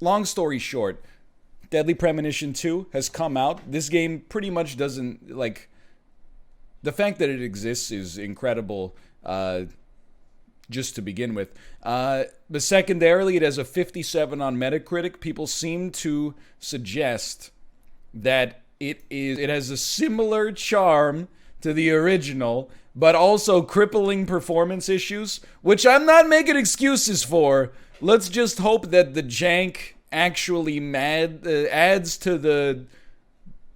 long story short, Deadly Premonition 2 has come out. This game pretty much doesn't, like, the fact that it exists is incredible, just to begin with. But secondarily, it has a 57 on Metacritic. People seem to suggest that it has a similar charm to the original, but also crippling performance issues, which I'm not making excuses for. Let's just hope that the jank actually adds to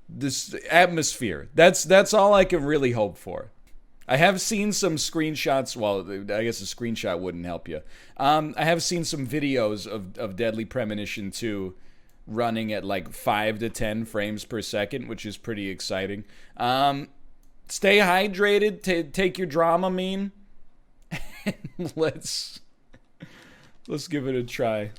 this atmosphere. That's all I can really hope for. I have seen some screenshots. Well, I guess a screenshot wouldn't help you. I have seen some videos of Deadly Premonition 2 running at like 5 to 10 frames per second, which is pretty exciting. Stay hydrated. Take your Dramamine. And let's give it a try.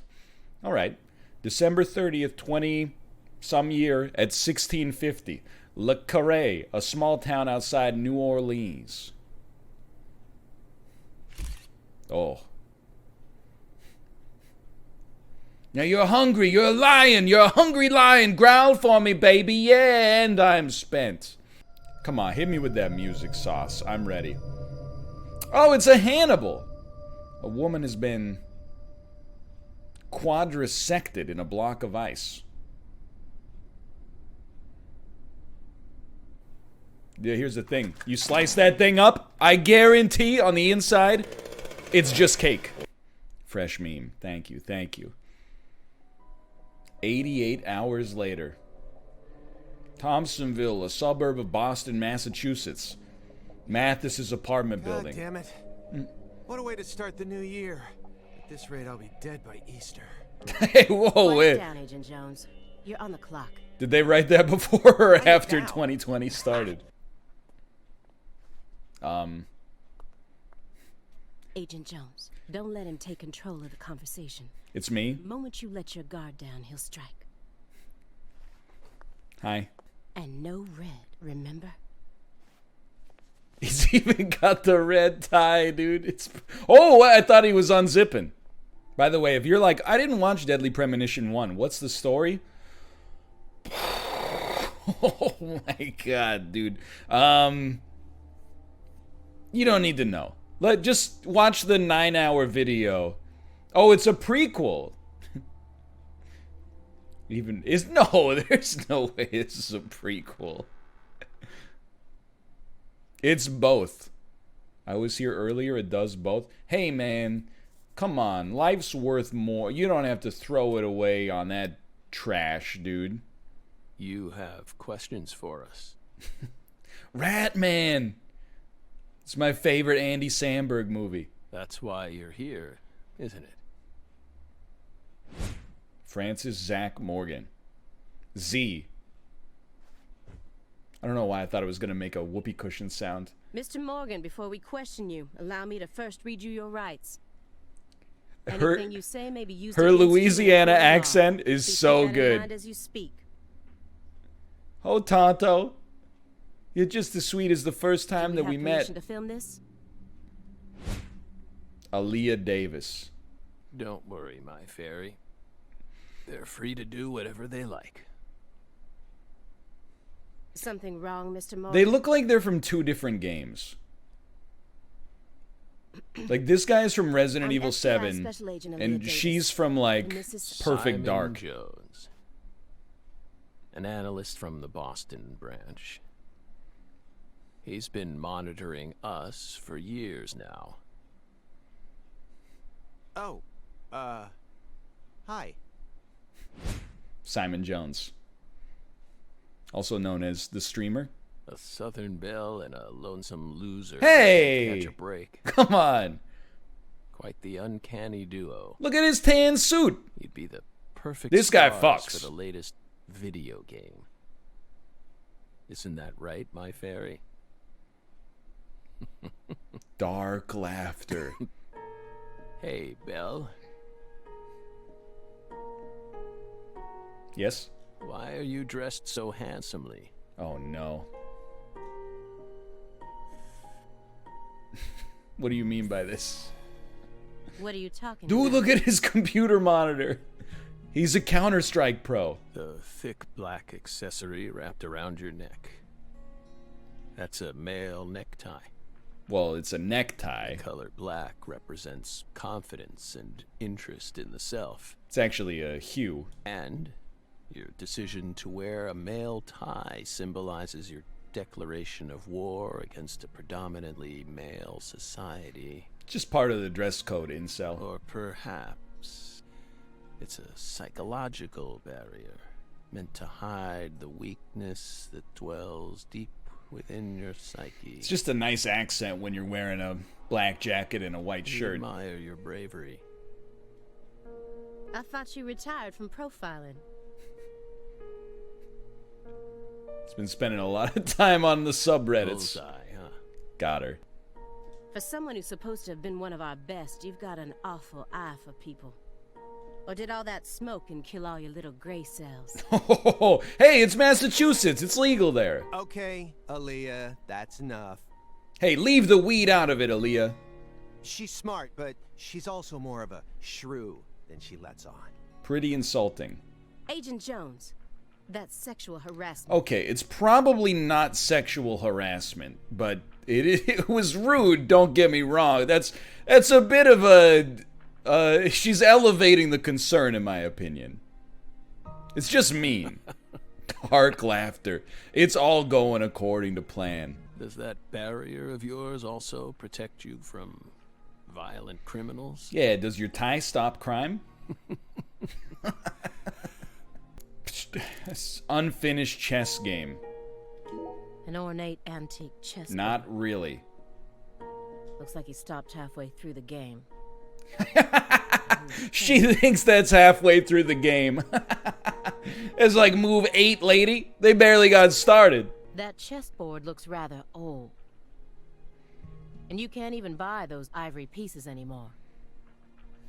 All right. December 30th, 20-some year at 1650. Le Carré, a small town outside New Orleans. Oh. Now you're hungry. You're a lion. You're a hungry lion. Growl for me, baby. Yeah, and I'm spent. Come on, hit me with that music sauce. I'm ready. Oh, it's a Hannibal. A woman has been quadrisected in a block of ice. Yeah, here's the thing. You slice that thing up, I guarantee on the inside, it's just cake. Fresh meme. Thank you, thank you. 88 hours later. Thompsonville, a suburb of Boston, Massachusetts. Mathis's apartment building. God damn it. What a way to start the new year. At this rate, I'll be dead by Easter. Hey, whoa, wait. Down, Agent Jones. You're on the clock. Did they write that before or after 2020 started? Agent Jones, don't let him take control of the conversation. It's me? The moment you let your guard down, he'll strike. Hi. And no red, remember? He's even got the red tie, dude. It's... Oh, I thought he was unzipping. By the way, if you're like, I didn't watch Deadly Premonition 1, what's the story? Oh my god, dude. You don't need to know. Just watch the 9-hour video. Oh, it's a prequel. There's no way this is a prequel. It's both. I was here earlier, it does both. Hey man, come on, life's worth more. You don't have to throw it away on that trash, dude. You have questions for us. Ratman! It's my favorite Andy Samberg movie. That's why you're here, isn't it? Francis Zach Morgan. Z. I don't know why I thought it was going to make a whoopee cushion sound. Mr. Morgan, before we question you, allow me to first read you your rights. Her, Anything you say may be used her against you Louisiana in court of law. accent is Please so keep that in mind good. as you speak. Oh, Tonto. You're just as sweet as the first time that we met. Permission to film this? Aaliyah Davis. Don't worry, my fairy. They're free to do whatever they like. Something wrong, Mr. Morgan? They look like they're from two different games. Like, this guy's from Resident Evil 7, and she's from, like, Perfect Simon Dark. Jones, an analyst from the Boston branch. He's been monitoring us for years now. Oh, hi. Simon Jones. Also known as the streamer. A Southern belle and a lonesome loser. Hey! Catch a break. Come on. Quite the uncanny duo. Look at his tan suit. He'd be the perfect This guy stars fucks. for the latest video game. Isn't that right, my fairy? Dark laughter. Hey, Belle. Yes? Why are you dressed so handsomely? Oh, no. What do you mean by this? What are you talking Dude, about? look at his computer monitor. He's a Counter-Strike pro. The thick black accessory wrapped around your neck. That's a male necktie. Well, it's a necktie. The color black represents confidence and interest in the self. It's actually a hue. And your decision to wear a male tie symbolizes your declaration of war against a predominantly male society. Just part of the dress code, incel. Or perhaps it's a psychological barrier meant to hide the weakness that dwells deep within your psyche. It's just a nice accent when you're wearing a black jacket and a white shirt. Admire your bravery. I thought you retired from profiling. It's been spending a lot of time on the subreddits. Bullseye, huh? Got her. For someone who's supposed to have been one of our best, you've got an awful eye for people. Or did all that smoke and kill all your little gray cells? Oh, hey, it's Massachusetts. It's legal there. Okay, Aaliyah, that's enough. Hey, leave the weed out of it, Aaliyah. She's smart, but she's also more of a shrew than she lets on. Pretty insulting. Agent Jones, that's sexual harassment. Okay, it's probably not sexual harassment, but it was rude, don't get me wrong. That's a bit of a... she's elevating the concern, in my opinion. It's just mean. Dark laughter. It's all going according to plan. Does that barrier of yours also protect you from violent criminals? Yeah, does your tie stop crime? Unfinished chess game. An ornate antique chess. Not really. Looks like he stopped halfway through the game. She thinks that's halfway through the game. It's like move 8, lady. They barely got started. That chessboard looks rather old. And you can't even buy those ivory pieces anymore.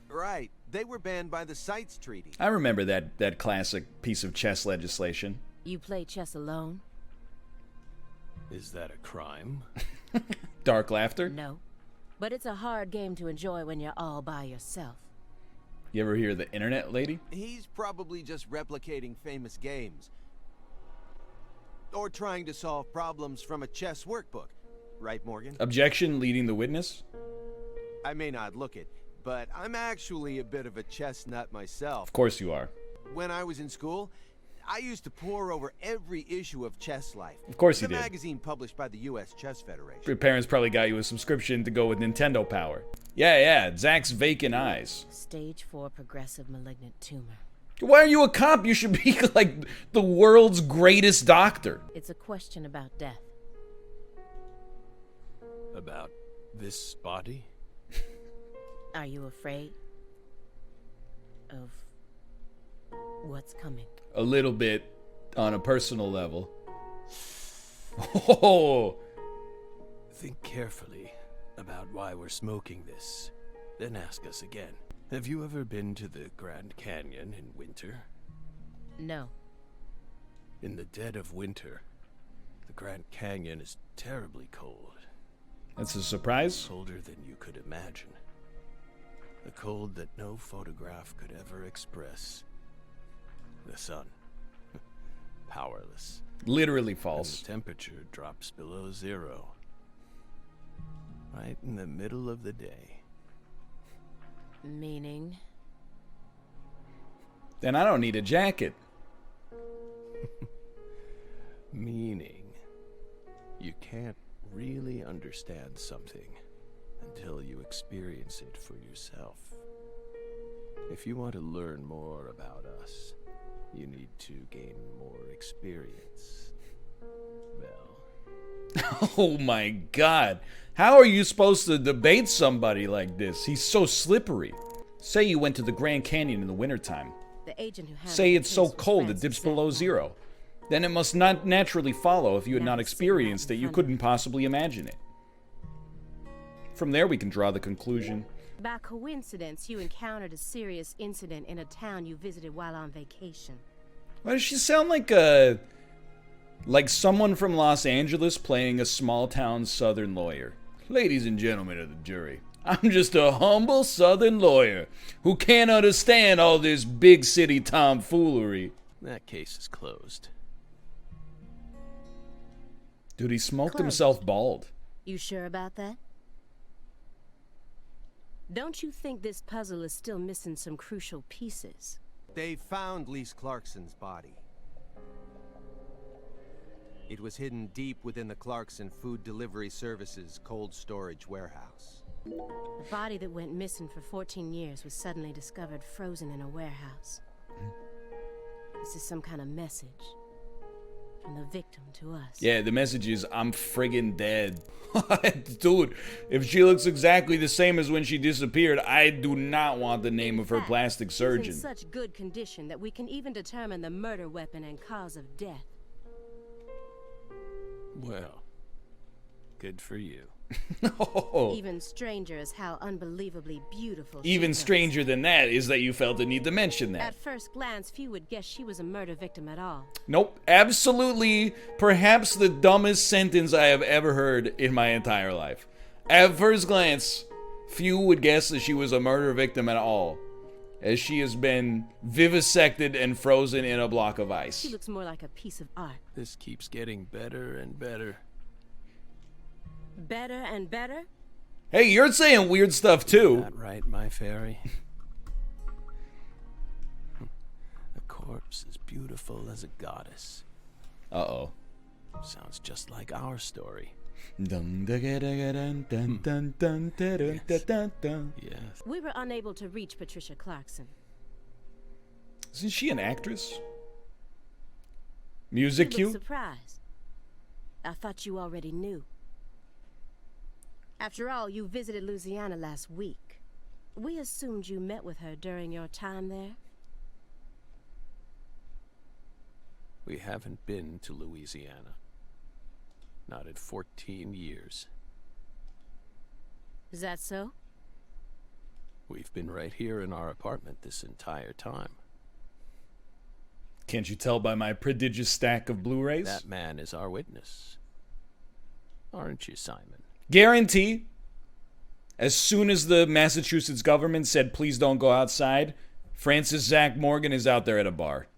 Right, they were banned by the CITES Treaty. I remember that classic piece of chess legislation. You play chess alone? Is that a crime? Dark laughter. No. But it's a hard game to enjoy when you're all by yourself. You ever hear of the internet, lady? He's probably just replicating famous games. Or trying to solve problems from a chess workbook. Right, Morgan? Objection, leading the witness. I may not look it, but I'm actually a bit of a chess nut myself. Of course you are. When I was in school, I used to pore over every issue of Chess Life. Of course you the did. magazine published by the U.S. Chess Federation. Your parents probably got you a subscription to go with Nintendo Power. Yeah, Zach's vacant eyes. Stage 4 progressive malignant tumor. Why are you a cop? You should be like the world's greatest doctor. It's a question about death. About this body? Are you afraid of what's coming? A little bit on a personal level. Oh, Think carefully about why we're smoking this. Then ask us again. Have you ever been to the Grand Canyon in winter? No. In the dead of winter, the Grand Canyon is terribly cold. that's a surprise. Colder than you could imagine. A cold that no photograph could ever express. The sun. Powerless. Literally And false. the temperature drops below 0. Right in the middle of the day. Meaning? Then I don't need a jacket. Meaning, you can't really understand something until you experience it for yourself. If you want to learn more about us, you need to gain more experience. Well, Oh my god. How are you supposed to debate somebody like this? He's so slippery. Say you went to the Grand Canyon in the wintertime. The agent who handled Say the it's so case was cold it Francis dips Zack below Morgan. 0. Then it must not naturally follow if you had Now not it's sitting right experienced in it, you front of couldn't you. possibly imagine it. From there we can draw the conclusion. By coincidence, you encountered a serious incident in a town you visited while on vacation. Why does she sound like someone from Los Angeles playing a small town southern lawyer? Ladies and gentlemen of the jury, I'm just a humble southern lawyer who can't understand all this big city tomfoolery. That case is closed. Dude, he smoked Closed. himself bald. You sure about that? Don't you think this puzzle is still missing some crucial pieces? They found Lise Clarkson's body. It was hidden deep within the Clarkson Food Delivery Services cold storage warehouse. The body that went missing for 14 years was suddenly discovered frozen in a warehouse. This is some kind of message from the victim to us. Yeah, the message is, I'm friggin' dead. Dude, if she looks exactly the same as when she disappeared, I do not want the name of her plastic surgeon. She's in such good condition that we can even determine the murder weapon and cause of death. Well, good for you. No. Even stranger is how unbelievably beautiful she Even was. stranger than that is that you felt the need to mention that. At first glance, few would guess she was a murder victim at all. Nope. Absolutely, perhaps the dumbest sentence I have ever heard in my entire life. At first glance, few would guess that she was a murder victim at all, as she has been vivisected and frozen in a block of ice. She looks more like a piece of art. This keeps getting better and better. Better and better? Hey, you're saying weird stuff too. That right, my fairy? A corpse as beautiful as a goddess. Uh-oh. Sounds just like our story. Dun, dun, dun, dun, dun, dun, dun, dun, dun, dun, dun. Yes. We were unable to reach Patricia Clarkson. Isn't she an actress? You Music look cue? surprised. I thought you already knew. After all, you visited Louisiana last week. We assumed you met with her during your time there. We haven't been to Louisiana. Not in 14 years. Is that so? We've been right here in our apartment this entire time. Can't you tell by my prodigious stack of Blu-rays? That man is our witness. Aren't you, Simon? Guarantee, as soon as the Massachusetts government said, please don't go outside, Francis Zach Morgan is out there at a bar.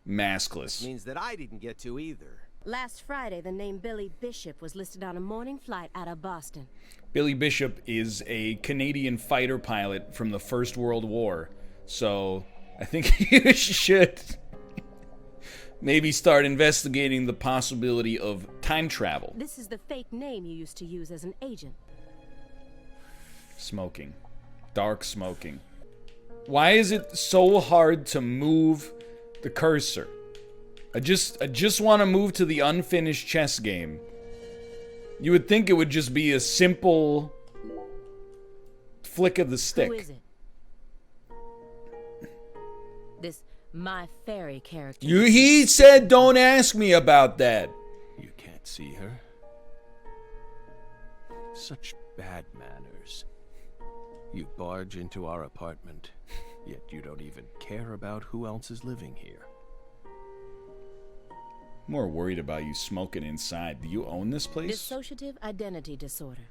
Maskless. Means that I didn't get to either. Last Friday, the name Billy Bishop was listed on a morning flight out of Boston. Billy Bishop is a Canadian fighter pilot from the First World War. So, I think you should maybe start investigating the possibility of time travel. This is the fake name you used to use as an agent. Smoking. Dark smoking. Why is it so hard to move the cursor? I just want to move to the unfinished chess game. You would think it would just be a simple flick of the stick. Who is it? This My Fairy character. He said don't ask me about that. You can't see her? Such bad manners. You barge into our apartment, yet you don't even care about who else is living here. More worried about you smoking inside. Do you own this place? Dissociative identity disorder.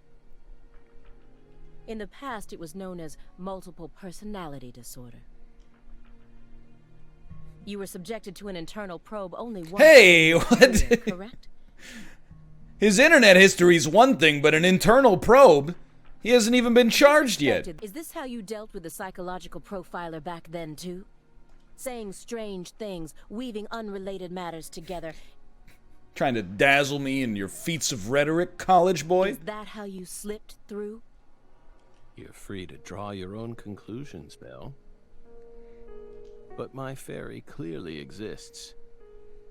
In the past, it was known as multiple personality disorder. You were subjected to an internal probe only once. Hey, in your what? career, correct? His internet history's one thing, but an internal probe? He hasn't even been charged yet. Is this how you dealt with the psychological profiler back then, too? Saying strange things, weaving unrelated matters together. Trying to dazzle me in your feats of rhetoric, college boy? Is that how you slipped through? You're free to draw your own conclusions, Belle. But my fairy clearly exists.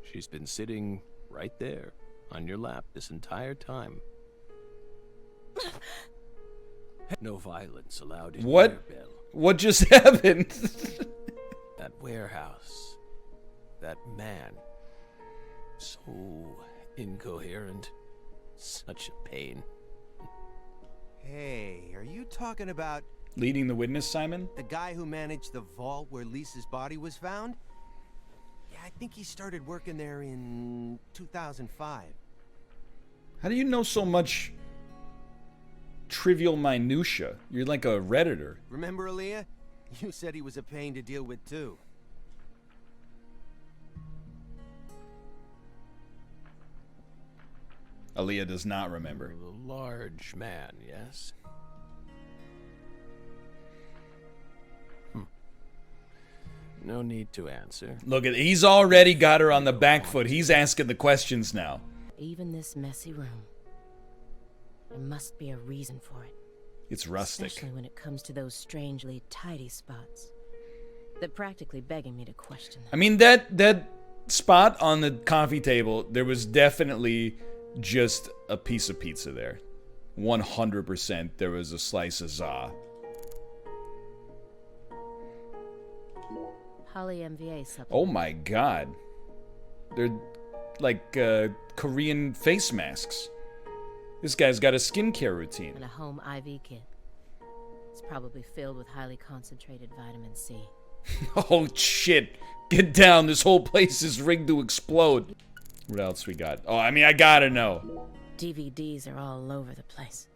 She's been sitting right there, on your lap this entire time. No violence allowed in What? here, Belle. What just happened? That warehouse. That man. So incoherent. Such a pain. Hey, are you talking about Leading the witness, Simon? the guy who managed the vault where Lisa's body was found? Yeah, I think he started working there in 2005. How do you know so much trivial minutia. You're like a Redditor. Remember Aaliyah? You said he was a pain to deal with too. Aaliyah does not remember. A large man, yes? No need to answer. Look at, he's already got her on the back foot. He's asking the questions now. Even this messy room. There must be a reason for it. It's rustic. Especially when it comes to those strangely tidy spots. They're practically begging me to question them. I mean, that spot on the coffee table, there was definitely just a piece of pizza there. 100% there was a slice of za. Holly MVA supplement. Oh my god. They're like Korean face masks. This guy's got a skincare routine. And a home IV kit. It's probably filled with highly concentrated vitamin C. Oh shit. Get down. This whole place is rigged to explode. What else we got? Oh, I mean, I gotta know. DVDs are all over the place.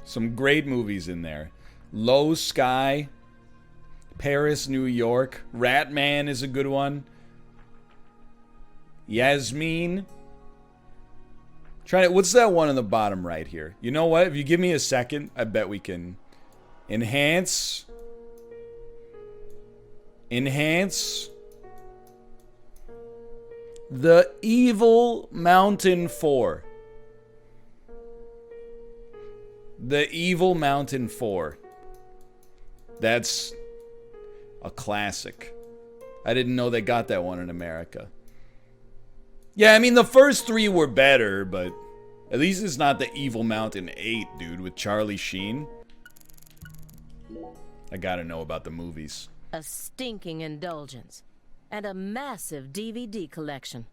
Some great movies in there. Low Sky, Paris, New York. Ratman is a good one. Yasmin. What's that one on the bottom right here? You know what? If you give me a second, I bet we can enhance. The Evil Mountain 4. The Evil Mountain 4. That's a classic. I didn't know they got that one in America. Yeah, I mean, the first three were better, but at least it's not the Evil Mountain 8, dude, with Charlie Sheen. I gotta know about the movies. A stinking indulgence. And a massive DVD collection.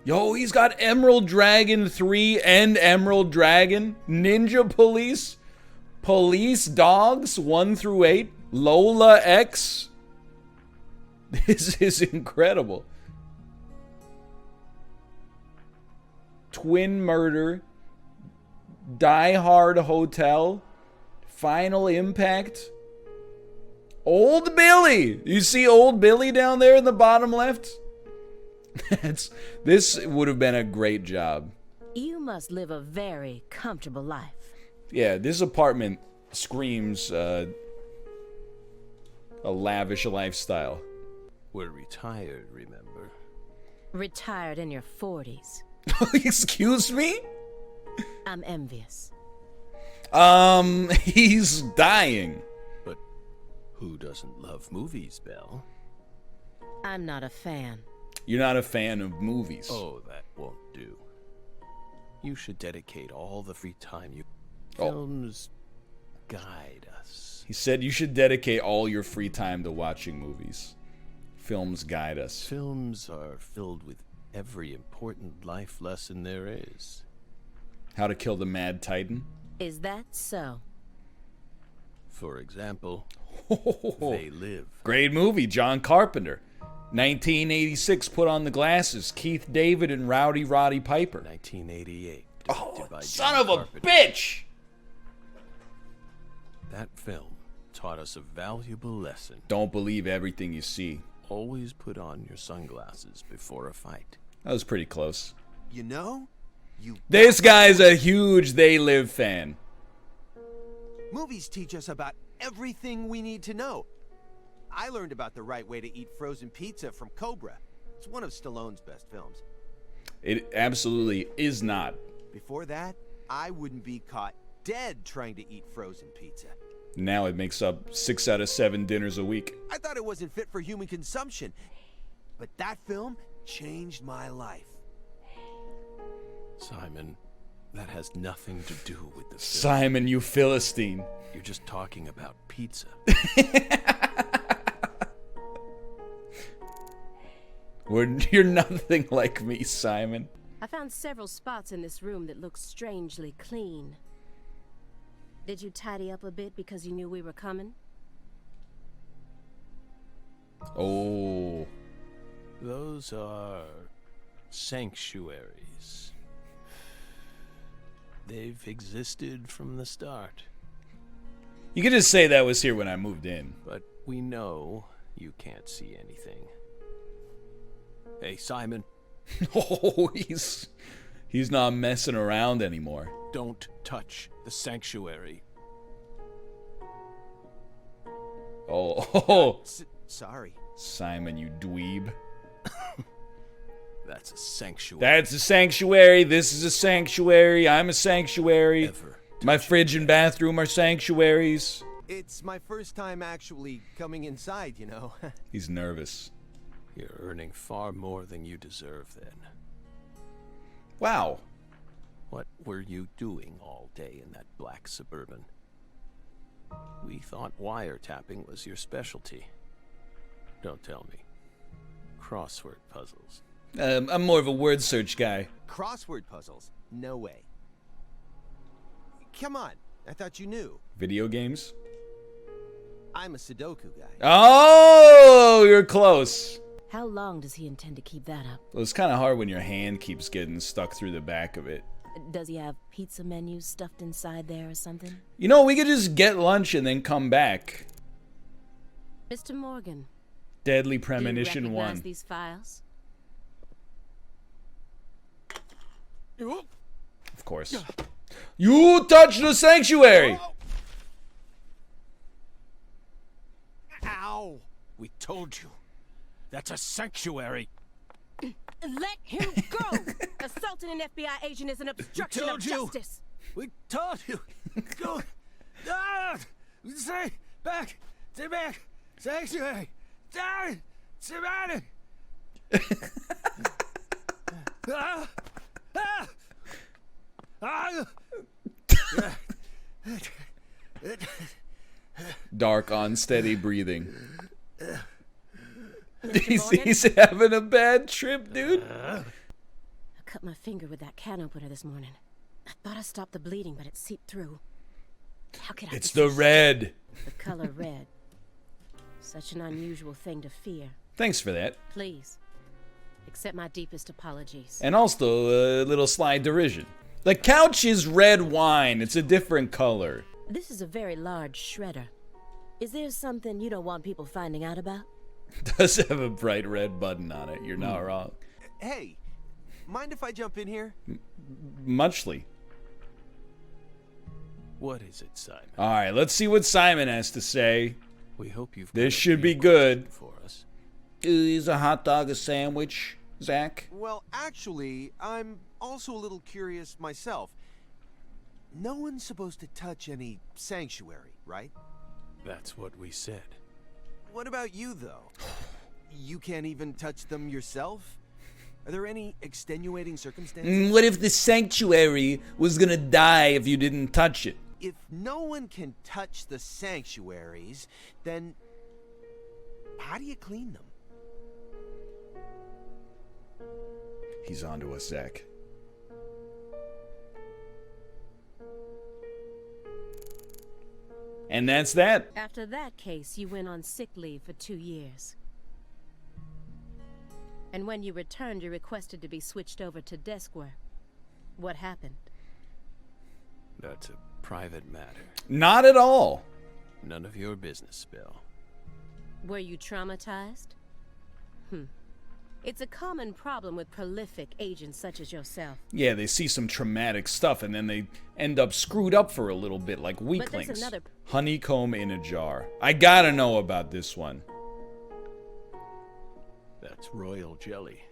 Yo, he's got Emerald Dragon 3 and Emerald Dragon. Ninja Police. Police Dogs 1 through 8. Lola X. This is incredible. Twin Murder. Die Hard Hotel. Final Impact. Old Billy! You see Old Billy down there in the bottom left? This would have been a great job. You must live a very comfortable life. Yeah, this apartment screams a lavish lifestyle. We're retired, remember? Retired in your 40s. Excuse me? I'm envious. He's dying. But who doesn't love movies, Belle? I'm not a fan. You're not a fan of movies. Oh, that won't do. You should dedicate all the free time you... Oh. Films guide us. He said you should dedicate all your free time to watching movies. Films guide us. Films are filled with every important life lesson there is. How to Kill the Mad Titan. Is that so? For example, They Live. Great movie, John Carpenter. 1986, Put on the Glasses. Keith David and Rowdy Roddy Piper. 1988. Oh, directed by son John of a Carpenter. bitch! That film taught us a valuable lesson. Don't believe everything you see. Always put on your sunglasses before a fight. That was pretty close. You know? This guy's a huge They Live fan. Movies teach us about everything we need to know. I learned about the right way to eat frozen pizza from Cobra. It's one of Stallone's best films. It absolutely is not. Before that, I wouldn't be caught dead trying to eat frozen pizza. Now it makes up 6 out of 7 dinners a week. I thought it wasn't fit for human consumption. But that film changed my life. Simon, that has nothing to do with the film. Simon, you Philistine. You're just talking about pizza. You're nothing like me, Simon. I found several spots in this room that look strangely clean. Did you tidy up a bit because you knew we were coming? Oh. Those are sanctuaries. They've existed from the start. You could just say that was here when I moved in. But we know you can't see anything. Hey, Simon. Oh, he's not messing around anymore. Don't touch the sanctuary. Oh. Sorry. Simon, you dweeb. That's a sanctuary. That's a sanctuary. This is a sanctuary. I'm a sanctuary. My fridge and bathroom are sanctuaries. It's my first time actually coming inside, you know. He's nervous. You're earning far more than you deserve then. Wow. What were you doing all day in that black Suburban? We thought wiretapping was your specialty. Don't tell me. Crossword puzzles. I'm more of a word search guy. Crossword puzzles? No way. Come on, I thought you knew. Video games? I'm a Sudoku guy. Oh, you're close. How long does he intend to keep that up? Well, it's kind of hard when your hand keeps getting stuck through the back of it. Does he have pizza menus stuffed inside there or something? You know, we could just get lunch and then come back. Mr. Morgan. Deadly Do you Premonition recognize 1. these files? Of course. You touched the sanctuary! Ow! We told you. That's a sanctuary. Let him go! Assaulting an FBI agent is an obstruction of told you. justice. We told you. Go. Stay back. Stay back. Sanctuary. Down. Surrounded. Dark, unsteady breathing. He's having a bad trip, dude. I cut my finger with that can opener this morning. I thought I stopped the bleeding, but it seeped through. How could I? It's the red. The color red. Such an unusual thing to fear. Thanks for that. Please, accept my deepest apologies. And also a little sly derision. The couch is red wine. It's a different color. This is a very large shredder. Is there something you don't want people finding out about? Does have a bright red button on it. You're not wrong. Hey, mind if I jump in here? Muchly. What is it, Simon? All right, let's see what Simon has to say. We hope you've. This got a should be real good. question for us. Is a hot dog a sandwich, Zach? Well, actually, I'm also a little curious myself. No one's supposed to touch any sanctuary, right? That's what we said. What about you, though? You can't even touch them yourself? Are there any extenuating circumstances? What if the sanctuary was gonna die if you didn't touch it? If no one can touch the sanctuaries, then how do you clean them? He's onto us, Zach. And that's that. After that case, you went on sick leave for 2 years. And when you returned, you requested to be switched over to desk work. What happened? That's a private matter. Not at all. None of your business, Bill. Were you traumatized? It's a common problem with prolific agents such as yourself. Yeah, they see some traumatic stuff and then they end up screwed up for a little bit like weaklings. there's another- Honeycomb in a jar. I gotta know about this one. That's royal jelly.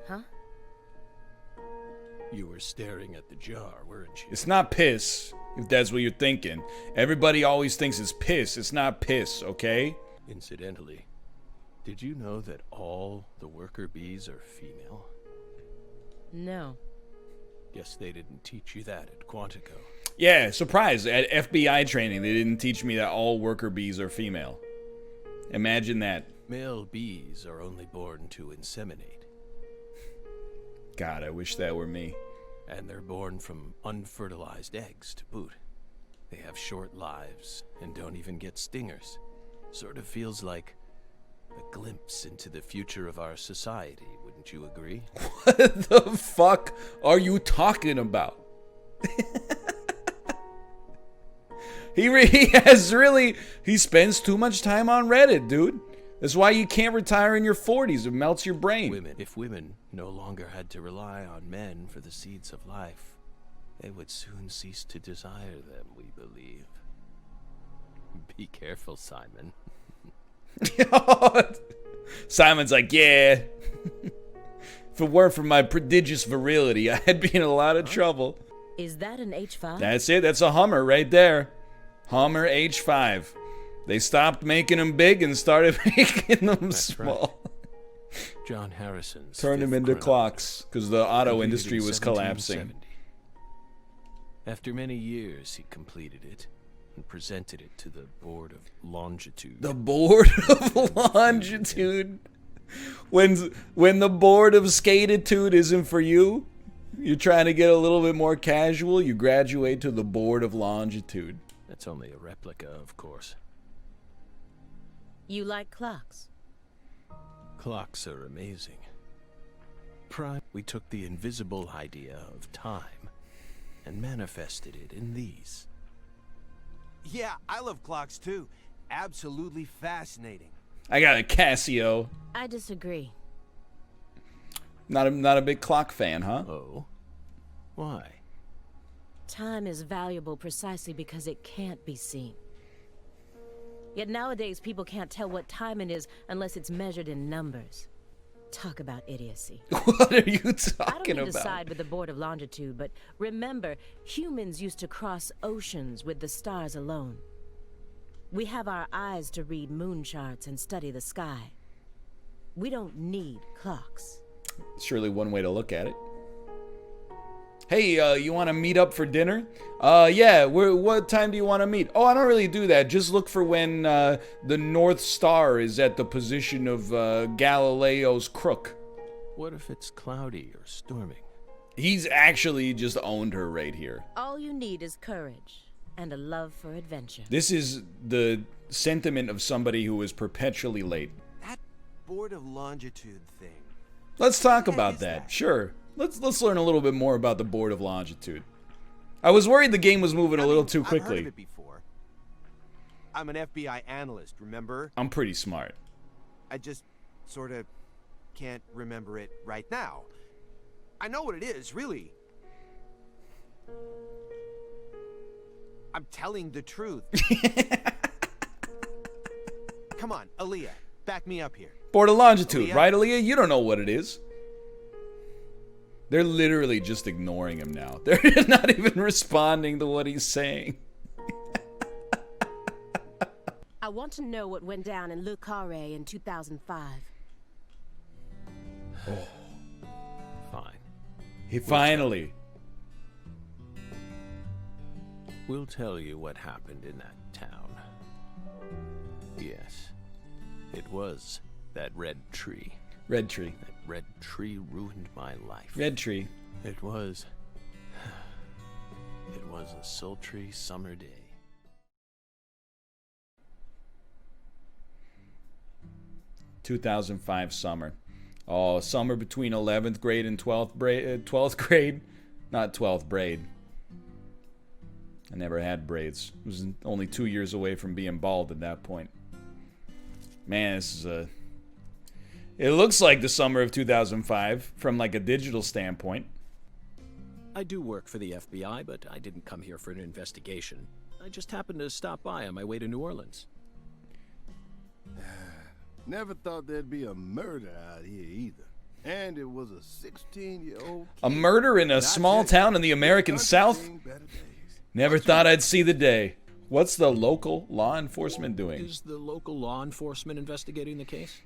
Huh? You were staring at the jar, weren't you? It's not piss, if that's what you're thinking. Everybody always thinks it's piss. It's not piss, okay? Incidentally, did you know that all the worker bees are female? No. Guess they didn't teach you that at Quantico. Yeah, surprise. At FBI training, they didn't teach me that all worker bees are female. Imagine that. Male bees are only born to inseminate. God, I wish that were me. And they're born from unfertilized eggs to boot. They have short lives and don't even get stingers. Sort of feels like a glimpse into the future of our society, wouldn't Don't you agree? What the fuck are you talking about? He spends too much time on Reddit, dude. That's why you can't retire in your 40s. It melts your brain. If women no longer had to rely on men for the seeds of life, they would soon cease to desire them, we believe. Be careful, Simon. Simon's like, yeah. If it weren't for my prodigious virility, I'd be in a lot of trouble. Is that an H5? That's it. That's a Hummer right there. Hummer H5. They stopped making them big and started making them small. Right. John Harrison's turned them into clocks because the auto industry was collapsing. After many years, he completed it and presented it to the Board of Longitude. The Board of Longitude. When the Board of Skatitude isn't for you, you're trying to get a little bit more casual, you graduate to the Board of Longitude. That's only a replica, of course. You like clocks? Clocks are amazing. We took the invisible idea of time and manifested it in these. Yeah, I love clocks too. Absolutely fascinating. I got a Casio. I disagree. Not a big clock fan, huh? Oh? Why? Time is valuable precisely because it can't be seen. Yet nowadays people can't tell what time it is unless it's measured in numbers. Talk about idiocy. What are you I talking don't mean to about? side with the Board of Longitude, but remember, humans used to cross oceans with the stars alone. We have our eyes to read moon charts and study the sky. We don't need clocks. Surely one way to look at it. Hey, you want to meet up for dinner? Yeah, what time do you want to meet? Oh, I don't really do that. Just look for when the North Star is at the position of Galileo's crook. What if it's cloudy or storming? He's actually just owned her right here. All you need is courage and a love for adventure. This is the sentiment of somebody who is perpetually late. That Board of Longitude thing. Let's talk What about is that. that? Sure. Let's learn a little bit more about the Board of Longitude. I was worried the game was moving a little too I've heard quickly. of it before. I'm an FBI analyst, remember? I'm pretty smart. I just sort of can't remember it right now. I know what it is, really. I'm telling the truth. Come on, Aaliyah, back me up here. Board of Longitude, Aaliyah? right, Aaliyah? You don't know what it is. They're literally just ignoring him now. They're not even responding to what he's saying. I want to know what went down in Le Carré in 2005. Fine. He finally. We'll tell you what happened in that town. Yes, it was that red tree. Red tree. That red tree ruined my life. Red tree. It was a sultry summer day. (2005) summer. Oh, summer between 11th grade and 12th grade. Not 12th braid. I never had braids. I was only 2 years away from being bald at that point. Man, this is a... It looks like the summer of 2005 from like a digital standpoint. I do work for the FBI, but I didn't come here for an investigation. I just happened to stop by on my way to New Orleans. Never thought there'd be a murder out here either. And it was a 16-year-old A murder in a small town in the American South? Never thought I'd see the day. What's the local law enforcement doing? Is the local law enforcement investigating the case?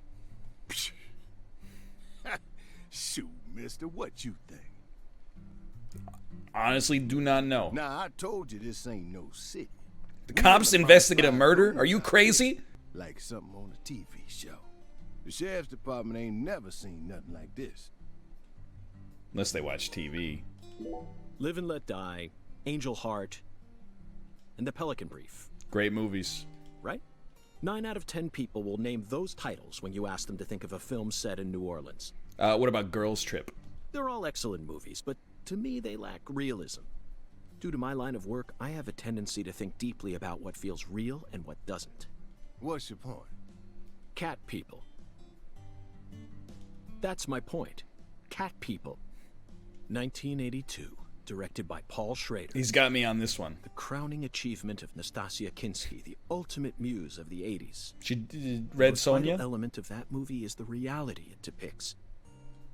Shoot, mister, what you think? Honestly, do not know. Now, I told you this ain't no city. The cops investigate a murder? Are you crazy? Like something on a TV show. The sheriff's department ain't never seen nothing like this. Unless they watch TV. Live and Let Die, Angel Heart, and The Pelican Brief. Great movies. Right? 9 out of 10 people will name those titles when you ask them to think of a film set in New Orleans. What about Girls Trip? They're all excellent movies, but to me they lack realism. Due to my line of work, I have a tendency to think deeply about what feels real and what doesn't. What's your point? Cat people. That's my point. Cat people. 1982, directed by Paul Schrader. He's got me on this one. The crowning achievement of Nastasia Kinski, the ultimate muse of the 80s. She did The Red most vital Sonja? element of that movie is the reality it depicts.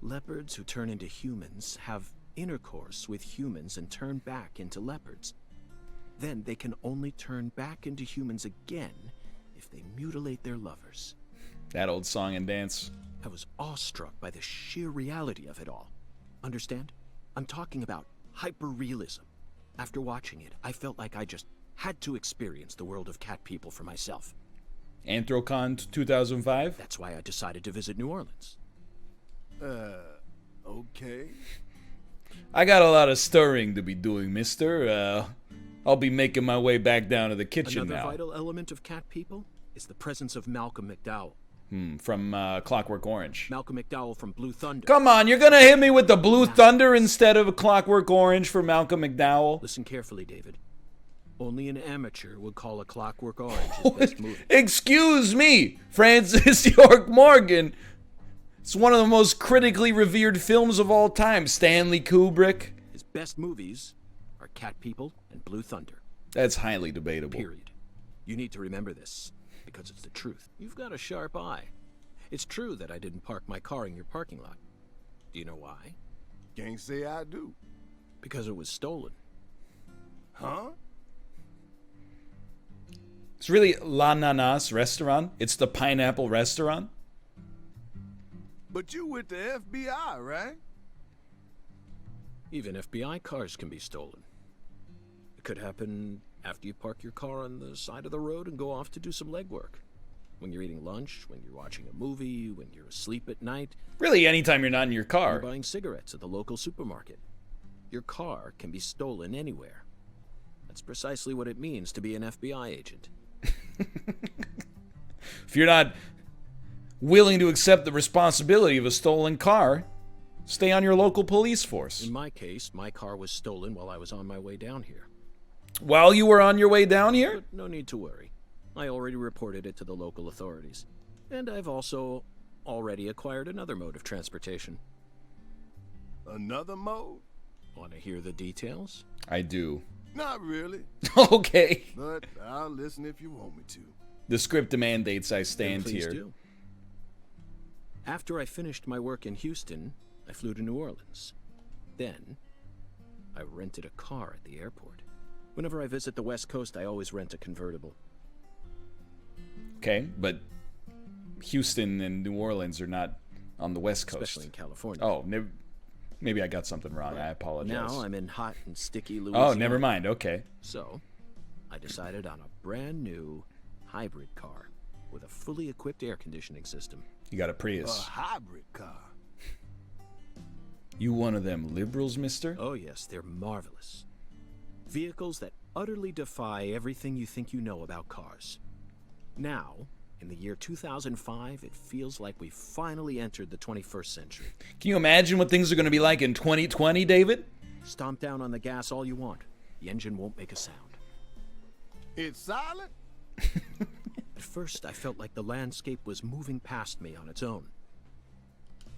Leopards who turn into humans have intercourse with humans and turn back into leopards. Then they can only turn back into humans again if they mutilate their lovers. That old song and dance. I was awestruck by the sheer reality of it all. Understand? I'm talking about hyper-realism. After watching it, I felt like I just had to experience the world of cat people for myself. Anthrocon 2005? That's why I decided to visit New Orleans. Okay. I got a lot of stirring to be doing, mister. I'll be making my way back down to the kitchen Another now. vital element of cat people is the presence of Malcolm McDowell. From Clockwork Orange. Malcolm McDowell from Blue Thunder. Come on, you're gonna hit me with the Blue Thunder instead of a Clockwork Orange for Malcolm McDowell? Listen carefully, David. Only an amateur would call A Clockwork Orange his best movie. Excuse me, Francis York Morgan. It's one of the most critically revered films of all time. Stanley Kubrick. His best movies are Cat People and Blue Thunder. That's highly debatable. Period. You need to remember this, because it's the truth. You've got a sharp eye. It's true that I didn't park my car in your parking lot. Do you know why? Can't say I do. Because it was stolen. Huh? It's really La Nanas restaurant. It's the pineapple restaurant. But you with the FBI, right? Even FBI cars can be stolen. It could happen after you park your car on the side of the road and go off to do some legwork. When you're eating lunch, when you're watching a movie, when you're asleep at night. Really, anytime you're not in your You're car. buying cigarettes at the local supermarket. Your car can be stolen anywhere. That's precisely what it means to be an FBI agent. If you're not willing to accept the responsibility of a stolen car, stay on your local police force. In my case, my car was stolen while I was on my way down here. While you were on your way down here? But no need to worry. I already reported it to the local authorities. And I've also already acquired another mode of transportation. Another mode? Want to hear the details? I do. Not really. Okay. But I'll listen if you want me to. The script mandates I Then stand please here. do. After I finished my work in Houston, I flew to New Orleans. Then, I rented a car at the airport. Whenever I visit the West Coast, I always rent a convertible. Okay, but Houston and New Orleans are not on the West Coast. Especially in California. Oh, maybe I got something wrong. I apologize. Now I'm in hot and sticky Louisiana. Oh, never mind. Okay. So, I decided on a brand new hybrid car with a fully equipped air conditioning system. You got a A Prius. hybrid car. You one of them liberals, mister? Oh yes, they're marvelous. Vehicles that utterly defy everything you think you know about cars. Now, in the year 2005, it feels like we've finally entered the 21st century. Can you imagine what things are going to be like in 2020, David? Stomp down on the gas all you want. The engine won't make a sound. It's silent? At first, I felt like the landscape was moving past me on its own.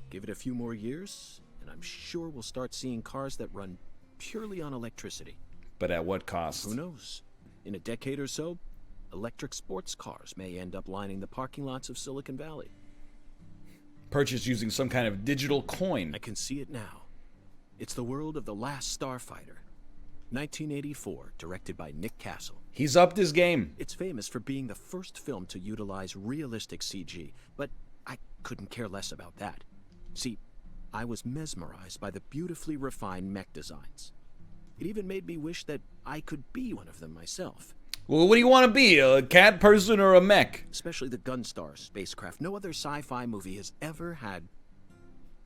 Give it a few more years, and I'm sure we'll start seeing cars that run purely on electricity. But at what cost? Who knows? In a decade or so, electric sports cars may end up lining the parking lots of Silicon Valley. Purchased using some kind of digital coin. I can see it now. It's the world of The Last Starfighter. 1984, directed by Nick Castle. He's upped his game. It's famous for being the first film to utilize realistic CG, but I couldn't care less about that. See, I was mesmerized by the beautifully refined mech designs. It even made me wish that I could be one of them myself. Well, what do you want to be? A cat person or a mech? Especially the Gunstar spacecraft. No other sci-fi movie has ever had.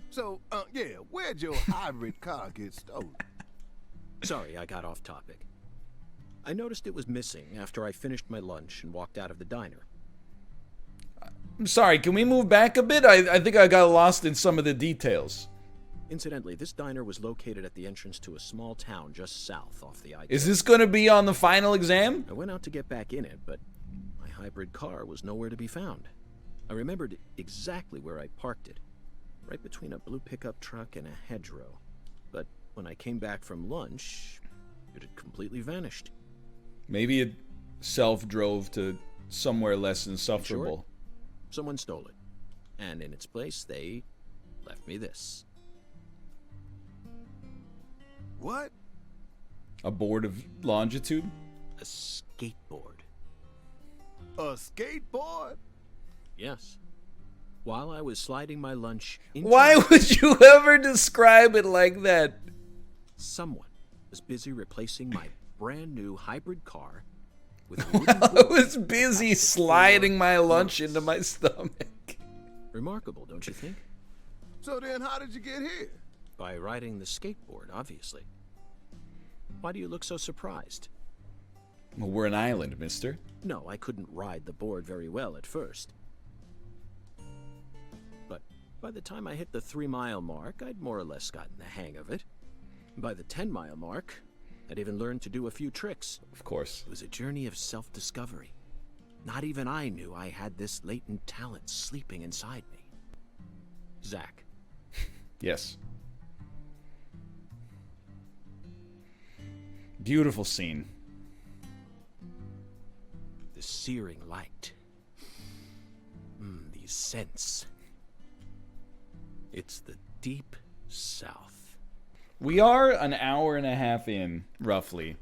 So, yeah, where'd your hybrid car get stolen? Sorry, I got off topic. I noticed it was missing after I finished my lunch and walked out of the diner. I'm sorry, can we move back a bit? I think I got lost in some of the details. Incidentally, this diner was located at the entrance to a small town just south off the I-10. Is this gonna be on the final exam? I went out to get back in it, but my hybrid car was nowhere to be found. I remembered exactly where I parked it, right between a blue pickup truck and a hedgerow. But when I came back from lunch, it had completely vanished. Maybe it self-drove to somewhere less In insufferable. short, someone stole it, and in its place, they left me this. What? A board of longitude? A skateboard. A skateboard? Yes. While I was sliding my lunch into Why would you ever describe it like that? someone was busy replacing my brand new hybrid car with a wooden I board. was busy sliding my lunch into my stomach. Remarkable, don't you think? So then how did you get here? By riding the skateboard, obviously. Why do you look so surprised? Well, we're an island, mister. No, I couldn't ride the board very well at first. But by the time I hit the 3-mile mark, I'd more or less gotten the hang of it. By the 10-mile mark, I'd even learned to do a few tricks. Of course. It was a journey of self-discovery. Not even I knew I had this latent talent sleeping inside me. Zach, Yes. Beautiful scene. the searing light. These scents. It's the deep south. We are an hour and a half in, roughly,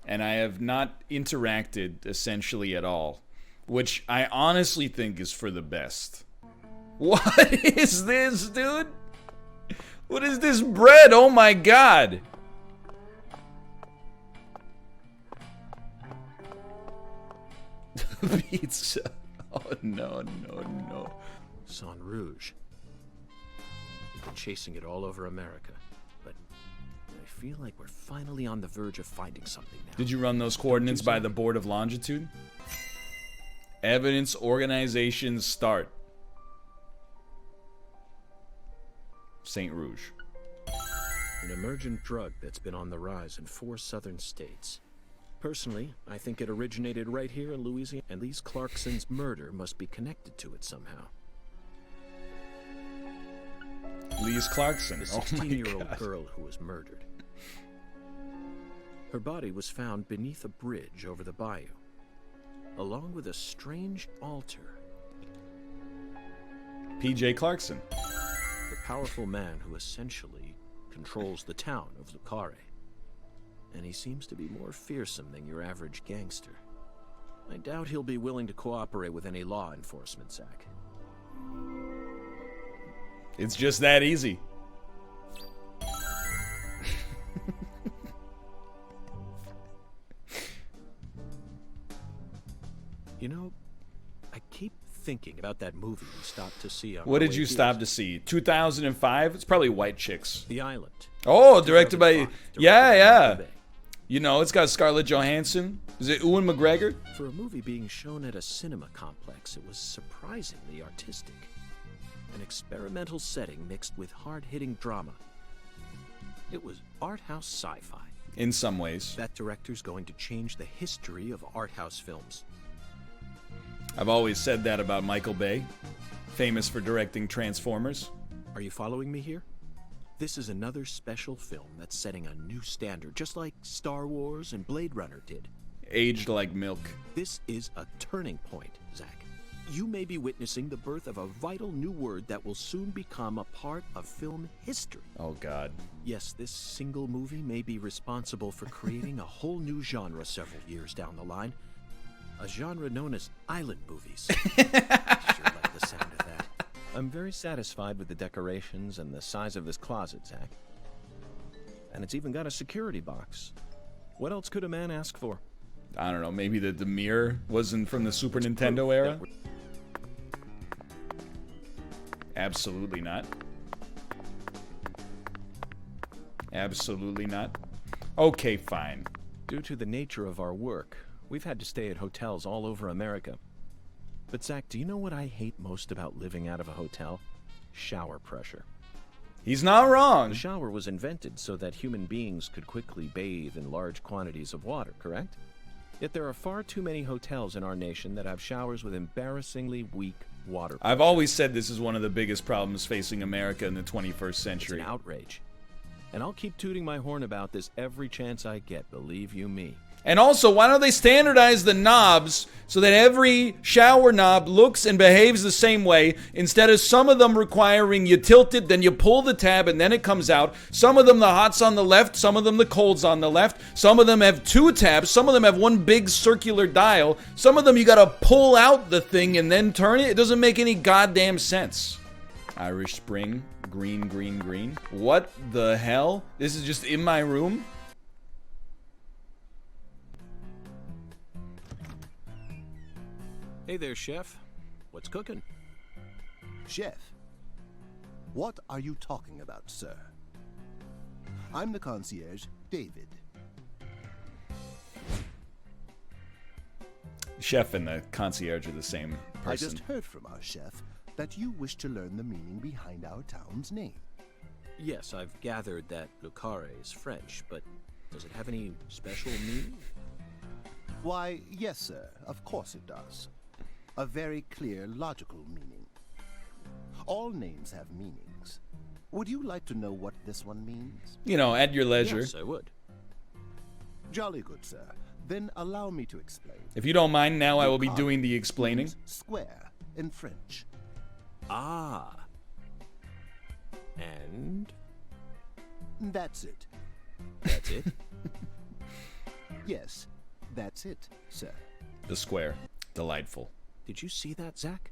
and I have not interacted essentially at all, which I honestly think is for the best. What is this, dude? What is this bread? Oh my god! Pizza. Oh no, no, no. Sang Rouge. We've been chasing it all over America, but I feel like we're finally on the verge of finding something now. Did you run those coordinates by the Board of Longitude? Evidence organization start. St. Rouge. An emergent drug that's been on the rise in 4 southern states. Personally, I think it originated right here in Louisiana, and Lise Clarkson's murder must be connected to it somehow. Lise Clarkson. The Oh my 16-year-old god. girl who was murdered. Her body was found beneath a bridge over the bayou, along with a strange altar. PJ Clarkson. The powerful man who essentially controls the town of Lucare. And he seems to be more fearsome than your average gangster. I doubt he'll be willing to cooperate with any law enforcement, Zach. It's just that easy. You know, I keep thinking about that movie we stopped to see on What our did way you here. stop to see? 2005? It's probably White Chicks. The Island. Oh, directed by... 2005, directed Yeah, by yeah. Michael Bay. You know, it's got Scarlett Johansson. Is it Ewan McGregor? For a movie being shown at a cinema complex, it was surprisingly artistic. An experimental setting mixed with hard-hitting drama. It was art house sci-fi. In some ways. That director's going to change the history of art house films. I've always said that about Michael Bay. Famous for directing Transformers. Are you following me here? This is another special film that's setting a new standard, just like Star Wars and Blade Runner did. Aged like milk. This is a turning point, Zach. You may be witnessing the birth of a vital new word that will soon become a part of film history. Oh god. Yes, this single movie may be responsible for creating a whole new genre several years down the line. A genre known as island movies. I sure like the sound of that. I'm very satisfied with the decorations and the size of this closet, Zach. And it's even got a security box. What else could a man ask for? I don't know, maybe the mirror wasn't from the Super Nintendo era? Absolutely not. Absolutely not. Okay, fine. Due to the nature of our work, we've had to stay at hotels all over America. But Zach, do you know what I hate most about living out of a hotel? Shower pressure. He's not wrong. The shower was invented so that human beings could quickly bathe in large quantities of water, correct? Yet there are far too many hotels in our nation that have showers with embarrassingly weak water pressure. I've always said this is one of the biggest problems facing America in the 21st It's century. an outrage. And I'll keep tooting my horn about this every chance I get, believe you me. And also, why don't they standardize the knobs so that every shower knob looks and behaves the same way, instead of some of them requiring you tilt it, then you pull the tab, and then it comes out. Some of them the hot's on the left, some of them the cold's on the left. Some of them have two tabs, some of them have one big circular dial. Some of them you gotta pull out the thing and then turn it. It doesn't make any goddamn sense. Irish Spring, green, green, green. What the hell? This is just in my room? Hey there, chef. What's cooking? Chef, what are you talking about, sir? I'm the concierge, David. Chef and the concierge are the same person. I just heard from our chef that you wish to learn the meaning behind our town's name. Yes, I've gathered that Lucare is French, but does it have any special meaning? Why, yes, sir, of course it does. A very clear, logical meaning. All names have meanings. Would you like to know what this one means? You know, at your leisure. Yes, I would. Jolly good, sir. Then allow me to explain. If you don't mind, now I will be Lucare doing the explaining. means square in French. Ah. And That's it. that's it? Yes, that's it, sir. The square. Delightful. Did you see that, Zach?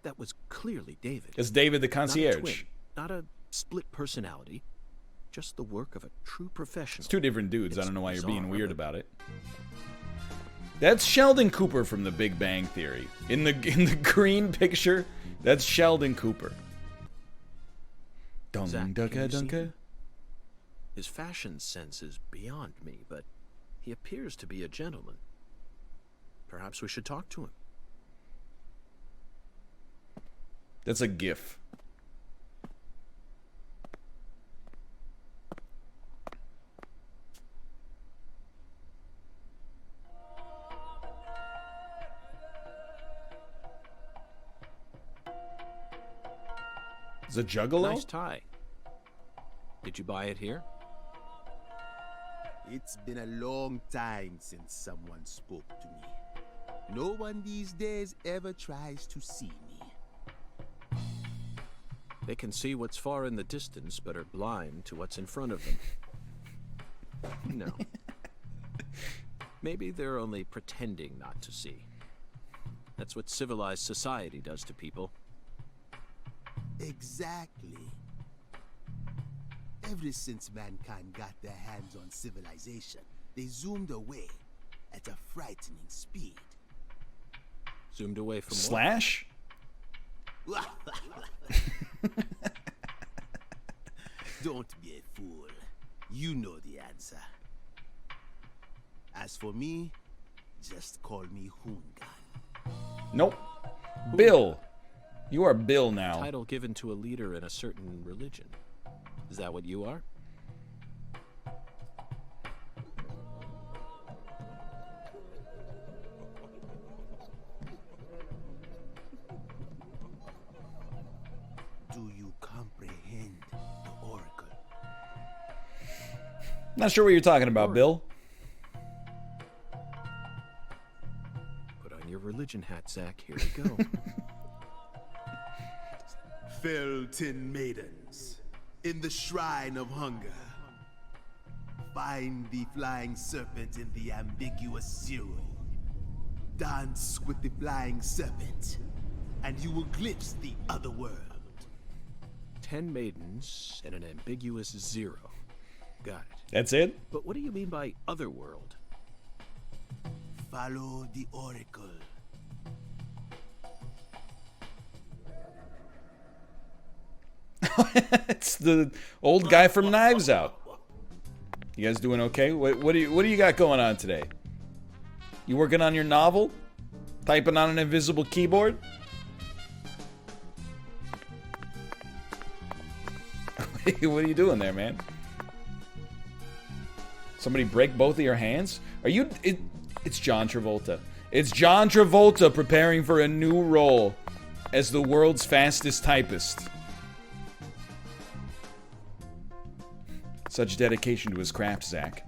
That was clearly David. It's David the Not a concierge. twin, not a split personality. Just the work of a true professional. It's two different dudes. I It's don't know why you're being bizarre, weird but- about it. That's Sheldon Cooper from The Big Bang Theory. In the green picture, that's Sheldon Cooper. Dun Zach, dunka can you see dunka. him? His fashion sense is beyond me, but he appears to be a gentleman. Perhaps we should talk to him. That's a GIF. Is it Juggalo? Nice tie. Did you buy it here? It's been a long time since someone spoke to me. No one these days ever tries to see me. They can see what's far in the distance, but are blind to what's in front of them. No. Maybe they're only pretending not to see. That's what civilized society does to people. Exactly. Ever since mankind got their hands on civilization, they zoomed away at a frightening speed. Zoomed away from what? Slash? Don't be a fool. You know the answer. As for me, just call me Hungan. Nope. Bill. You are Bill now. Title given to a leader in a certain religion. Is that what you are? Do you comprehend the oracle? Not sure what you're talking about, Bill. Put on your religion hat, Zach. Here we go. Felton maidens, in the shrine of hunger, find the flying serpent in the ambiguous zero. Dance with the flying serpent, and you will glimpse the other world. 10 maidens and an ambiguous zero. Got it. That's it? But what do you mean by otherworld? Follow the oracle. It's the old guy from Knives Out. You guys doing okay? What do you got going on today? You working on your novel? Typing on an invisible keyboard? What are you doing there, man? Somebody break both of your hands? Are you... It's John Travolta. It's John Travolta preparing for a new role as the world's fastest typist. Such dedication to his craft, Zach.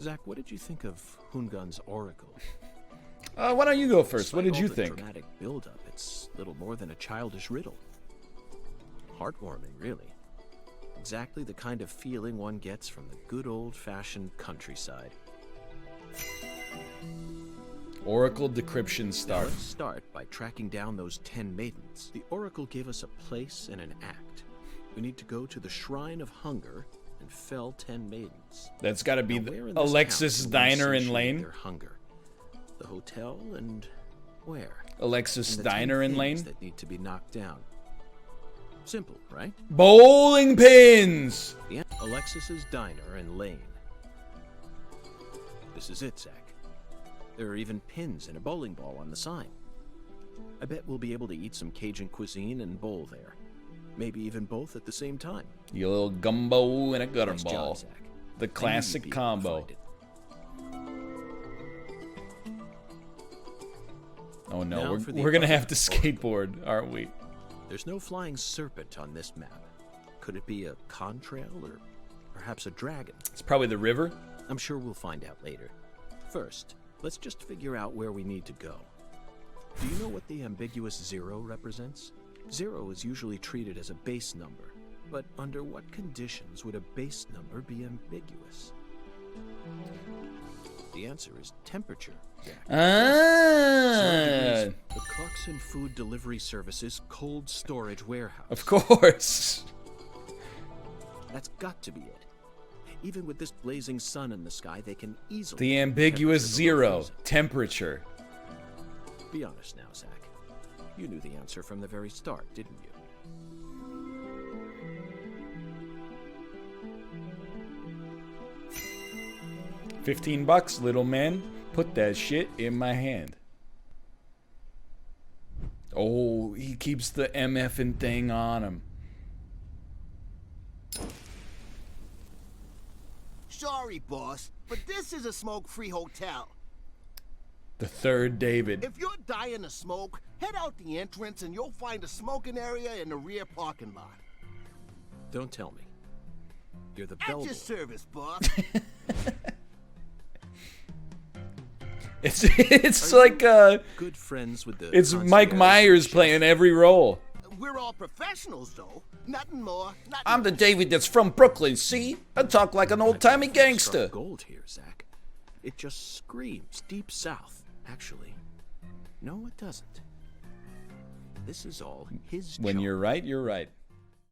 Zach, what did you think of Hungun's oracle? Why don't you go first? Despite What did all you the think? Dramatic build-up, it's little more than a childish riddle. Heartwarming, really. Exactly the kind of feeling one gets from the good old-fashioned countryside. Oracle decryption Now, start. let's start by tracking down those 10 maidens. The oracle gave us a place and an act. We need to go to the Shrine of Hunger and fell 10 maidens. That's got to be Now, where in the this Alexis town can one Diner and satiate Lane. their hunger? The hotel and where? Alexis And the 10 Diner and things Lane. that need to be knocked down. Simple, right? Bowling pins! Yeah. Alexis's Diner and Lane. This is it, Zach. There are even pins and a bowling ball on the sign. I bet we'll be able to eat some Cajun cuisine and bowl there. Maybe even both at the same time. You little gumbo and a gutter Nice ball. job, Zach. The I knew you'd classic be able to combo. find it. Oh no, Now for the we're gonna other have to skateboard, aren't we? There's no flying serpent on this map. Could it be a contrail or perhaps a dragon? It's probably the river. I'm sure we'll find out later. First, let's just figure out where we need to go. Do you know what the ambiguous 0 represents? 0 is usually treated as a base number, but under what conditions would a base number be ambiguous? The answer is temperature, Jack. 0 Ah, degrees, the Clarkson Food Delivery Service's cold storage warehouse. of course. That's got to be it. Even with this blazing sun in the sky, they can easily... The keep ambiguous temperature below 0, freezing. temperature. Be honest now, Zach. You knew the answer from the very start, didn't you? $15, little man. Put that shit in my hand. Oh, he keeps the MFing thing on him. Sorry, boss, but this is a smoke-free hotel. The third David. If you're dying of smoke, head out the entrance and you'll find a smoking area in the rear parking lot. Don't tell me. You're the At your bellboy. service, boss. It's Are like Good friends with the... it's Mike concierge Myers chef? playing every role. We're all professionals, though. Nothing more, nothing I'm the David that's from Brooklyn, see? I talk like an old-timey I've got struck gangster. gold here, Zach. It just screams deep south, actually. No, it doesn't. This is all his When job. you're right, you're right.